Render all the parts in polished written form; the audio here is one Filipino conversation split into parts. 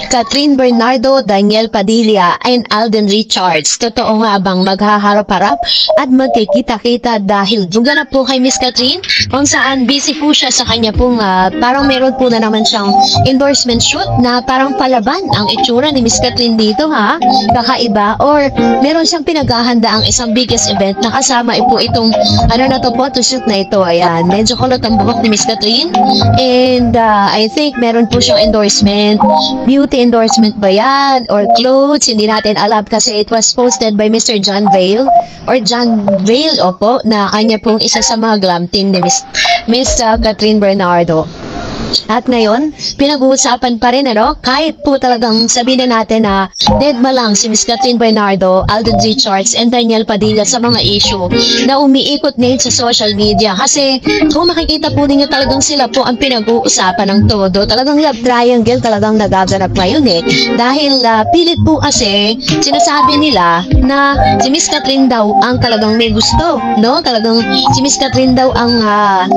Catherine Bernardo, Daniel Padilla, and Alden Richards. Totoo nga bang maghaharap-harap at magkikita-kita dahil duga na po kay Miss Catherine kung saan busy po siya sa kanya pong parang meron po na naman siyang endorsement shoot na parang palaban ang itsura ni Miss Catherine dito ha, kakaiba, or meron siyang pinaghahanda ang isang biggest event na kasama po itong photoshoot na ito. Ayan, medyo kulot ang buhok ni Miss Catherine and I think meron po siyang endorsement. Beauty endorsement ba yan? Or clothes? Hindi natin alam kasi it was posted by Mr. John Vale or John Vale, opo, na kanya pong isa sa mga glam team ni Miss Catherine Bernardo. At ngayon, pinag-uusapan pa rin kahit po talagang sabihin na natin na dead ma lang si Miss Catherine Bernardo, Alden Richards, and Daniel Padilla sa mga issue na umiikot ngayon sa social media. Kasi kung makikita po ninyo talagang sila po ang pinag-uusapan ng todo. Talagang love triangle talagang nagaganap ngayon Dahil pilit po kasi sinasabi nila na si Miss Catherine daw ang talagang may gusto, no? Talagang si Miss Catherine daw ang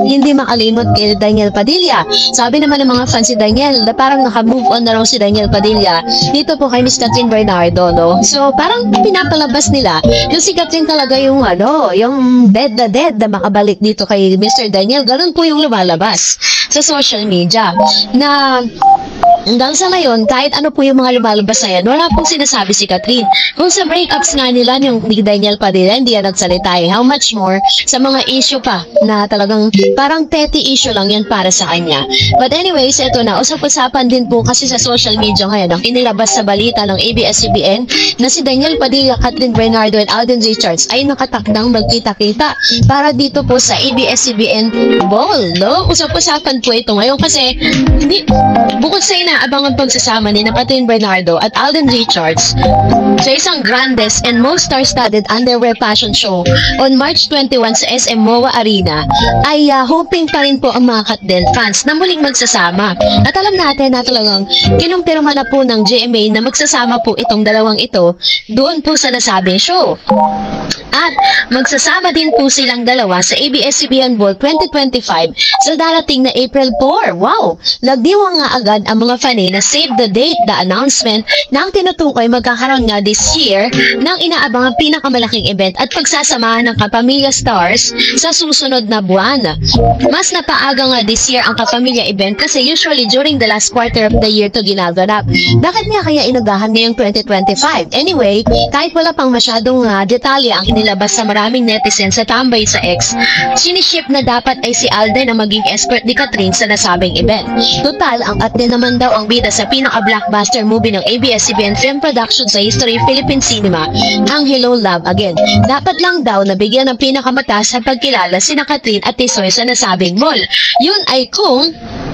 hindi makalimot kay Daniel Padilla. Sabi naman ng mga fans si Daniel na parang naka-move on na raw si Daniel Padilla dito po kay Miss Catherine Bernardo, no? So, parang pinapalabas nila yung si Catherine talaga yung yung dead na makabalik dito kay Mr. Daniel. Ganun po yung lumalabas sa social media na hanggang sa ngayon, kahit ano po yung mga lumalabas na yan, wala pong sinasabi si Catherine. Kung sa breakups nga nila yung ni Daniel Padilla, hindi yan nagsalita How much more sa mga issue pa na talagang parang petty issue lang yan para sa kanya. But anyways, ito na, usap-usapan din po kasi sa social media ngayon ang inilabas sa balita ng ABS-CBN na si Daniel Padilla, Catherine Bernardo, and Alden Richards ay nakatakdang magkita-kita para dito po sa ABS-CBN Ball, no? Usap-usapan po ito ngayon kasi bukod sa inaabangan pagsasama ni Catherine Bernardo at Alden Richards sa isang grandest and most star-studded underwear fashion show on March 21 sa SM MOA Arena, ay hoping pa rin po ang mga Catden fans na muling magsasama. At alam natin na talagang kinumpirma na po ng GMA na magsasama po itong dalawang ito doon po sa nasabing show. At magsasama din po silang dalawa sa ABS-CBN Ball 2025 sa darating na April 4. Wow! Nagdiwang nga agad ang mga fanay na save the date, the announcement na ang tinutukoy magkakaroon nga this year ng inaabangang pinakamalaking event at pagsasamahan ng Kapamilya Stars sa susunod na buwan. Mas napaaga nga this year ang Kapamilya event kasi usually during the last quarter of the year to ginaganap. Bakit nga kaya inagahan ngayong 2025? Anyway, kahit wala pang masyadong detalye ang inilabas sa maraming netizens sa tambay sa X, siniship na dapat ay si Alden na maging escort ni Catherine sa nasabing event. Total, ang Catherine naman daw ang bida sa pinaka-blockbuster movie ng ABS-CBN Film Production sa history of Philippine cinema, ang Hello Love Again. Dapat lang daw nabigyan ng pinakamataas sa pagkilala sina Catherine at Tisoy sa nasabing mall. Yun ay kung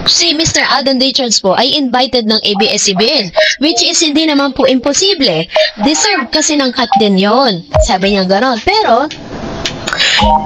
si Mr. Alden Richards po ay invited ng ABS-CBN, which is hindi naman po imposible. Deserve kasi ng Catherine yon. Sabi niya gano'n. Pero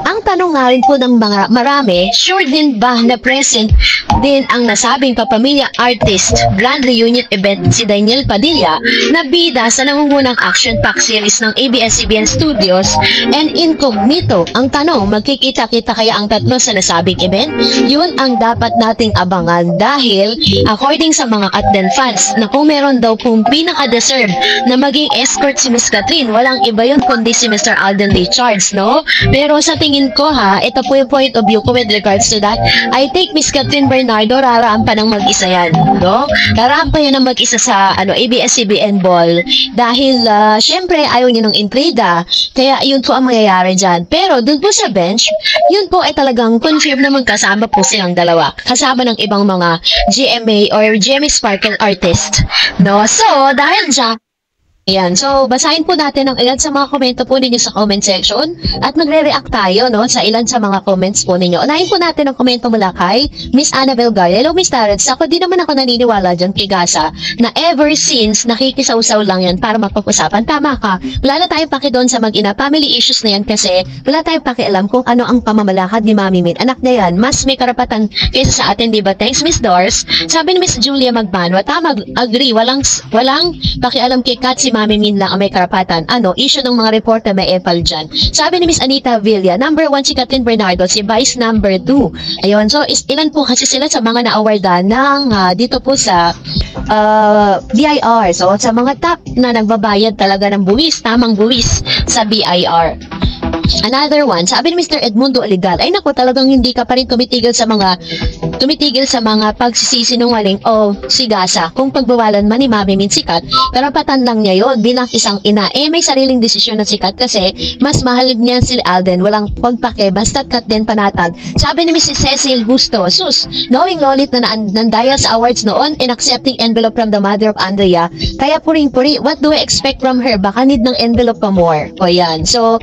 ang tanong nga rin po ng mga marami, sure din ba na present din ang nasabing Kapamilya Artist Grand Reunion Event si Daniel Padilla na bida sa nangungunang action-pack series ng ABS-CBN Studios and Incognito? Ang tanong, magkikita-kita kaya ang tatlo sa nasabing event? Yun ang dapat nating abangan dahil according sa mga Catden fans na kung meron daw kung pinaka-deserve na maging escort si Miss Catherine, walang iba yun kundi si Mr. Alden Richards, no? Pero sa tingin ko ito po yung point of view ko with regards to that. I think Miss Catherine Bernardo raraan pa ng mag-isa yan, no? Raraan pa yan ng mag-isa sa ABS-CBN Ball dahil syempre ayaw niya ng intriga, kaya yun po ang mangyayari dyan. Pero dun po sa bench, yun po ay talagang confirm na magkasama po silang dalawa, kasama ng ibang mga GMA or GMA Sparkle artist, no? So dahil dyan, ayan, so basahin po natin ang ilan sa mga komento po ninyo sa comment section at magre-react tayo sa ilan sa mga comments po ninyo. Unahin po natin ang komento mula kay Miss Annabel Gaya. Hello Miss Tarets, ako di naman ako naniniwala dyan kay Gasa na ever since nakikisaw-saw lang yan para mapag-usapan. Tama ka, wala na tayong paki doon sa mag-ina. Family issues na yan kasi wala tayong pakialam kung ano ang pamamalakad ni Mami Min. Anak na yan, mas may karapatan kaysa sa atin, diba? Thanks Miss Doors. Sabi ni Miss Julia Magbanwa, tama, agree, walang pakialam kay Kat si si Mami Min lang ang may karapatan. Ano, issue ng mga reporter may epal dyan. Sabi ni Miss Anita Villa, number 1 si Catherine Bernardo, si Vice number 2. Ayun, so ilan po kasi sila sa mga na-awardan ng dito po sa BIR. So sa mga top na nagbabayad talaga ng buwis, tamang buwis sa BIR. Another one, sabi ni Mr. Edmundo Aligal, ay naku, talagang hindi ka pa rin tumitigil sa mga pagsisinungaling o sigasa. Kung pagbawalan man ni Mami Min Sikat, karapatan lang niya yon bilang isang ina. May sariling desisyon ng Sikat kasi mas mahal niya si Alden. Walang pagpake, basta't kat din panatag. Sabi ni Mrs. Cecil Busto, sus, knowing Lolit na nandaya sa awards noon in accepting envelope from the mother of Andrea, kaya puring-puri, what do I expect from her? Baka need ng envelope pa more. O yan. So,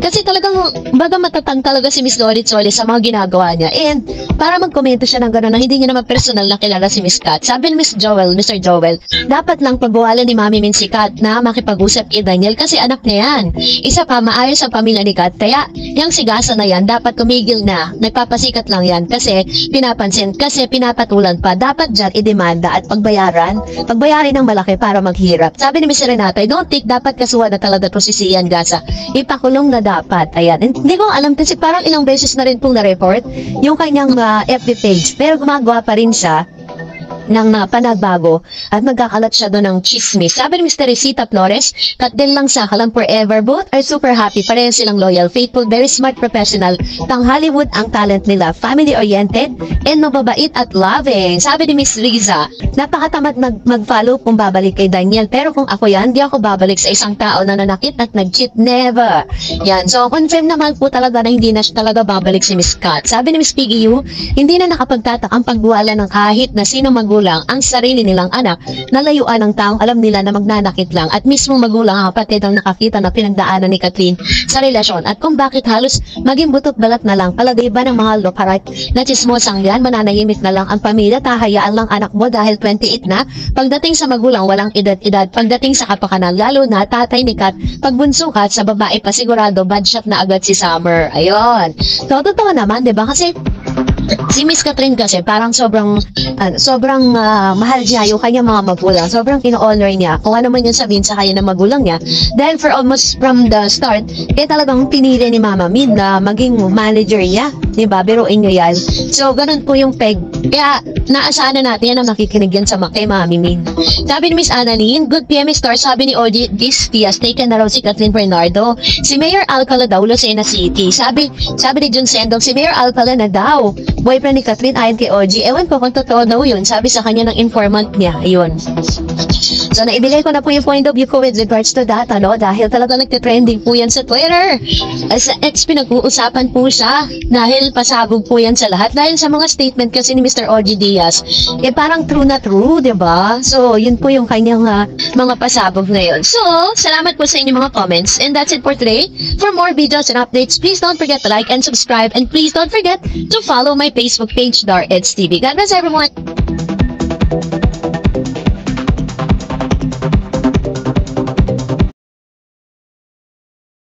kasi talagang baga matatang talaga si Miss Lolit Solis sa mga ginagawa niya. And para magkomento siya ng gano'n na hindi niya naman personal na kilala si Miss Kat. Sabi ni Mr. Joel, dapat lang pagbawalan ni Mami Min si Kat na makipag-usap kay Daniel kasi anak niya yan. Isa pa, maayos ang pamilya ni Kat. Kaya yung sigasa na yan, dapat tumigil na. Nagpapasikat lang yan kasi pinapansin, kasi pinapatulan pa. Dapat dyan idemanda at pagbayarin ng malaki para maghirap. Sabi ni Miss Renata, I don't think dapat kasuhan na talaga to si Sian Gasa. Ipakulong na dapat. Ayan. Hindi ko alam kasi parang ilang beses na rin pong na-report yung kanyang FB page. Pero gumagawa pa rin siya ng panagbago at magkakalat siya doon ng chismis. Sabi ni Mr. Resita Flores, kat din lang sa kalang forever. Both are super happy. Pareho silang loyal, faithful, very smart professional. Pang Hollywood ang talent nila. Family-oriented and mababait at loving. Sabi ni Miss Riza, napakatamad mag-follow kung babalik kay Daniel. Pero kung ako yan, di ako babalik sa isang tao na nanakit at nag-cheat. Never. Yan. So, confirm naman po talaga na hindi na siya talaga babalik si Miss Kat. Sabi ni Miss Piggy Yu, hindi na nakapagtatak ang pagbuwala ng kahit na sino magulang ang sarili nilang anak na layuan ng taong alam nila na magnanakit lang at mismo magulang ang kapatid ang nakakita na pinagdaanan ni Catherine sa relasyon at kung bakit halos maging butot balat na lang palagay ba ng mga lokarat na chismosang yan, mananahimik na lang ang pamilya, tahayaan lang anak mo dahil 28 na. Pagdating sa magulang walang edad-edad, pagdating sa kapakanan lalo na tatay ni Kat, pagbunso Kat sa babae pa sigurado bad shot na agad si Summer. Ayun. So totoo naman, 'di ba? Kasi si Miss Catherine kasi parang sobrang mahal niya yung kanyang mga magulang. Sobrang ino-honor niya kung ano man yung sabihin sa kanya ng magulang niya. Dahil for almost from the start, talagang pinili ni Mama Min na maging manager niya. Diba? Biruin niyo yan. So, ganun po yung peg. Kaya, naasahan na natin yan na makikinig yan sa kay Mami Min. Sabi ni Miss Annalyn, good PM Star, sabi ni OG, this Tias, taken na raw si Catherine Bernardo. Si Mayor Alcala daw, Lucena City. Sabi ni Jun Sendong, si Mayor Alcala na daw. Boyfriend ni Catherine ayon kay OG. Ewan ko kung totoo daw yun. Sabi sa kanya ng informant niya. Ayun. So, naibigay ko na po yung point of view ko with regards to that, ano? Dahil talaga nagtitrending po yan sa Twitter. Sa X, pinag-uusapan po siya. Dahil pasabog po yan sa lahat. Dahil sa mga statement kasi ni Mr. OG Diaz, parang true na true, diba? So, yun po yung kanyang mga pasabog na yun. So, salamat po sa inyong mga comments. And that's it for today. For more videos and updates, please don't forget to like and subscribe. And please don't forget to follow my Facebook page, Dar Eds TV. God bless everyone!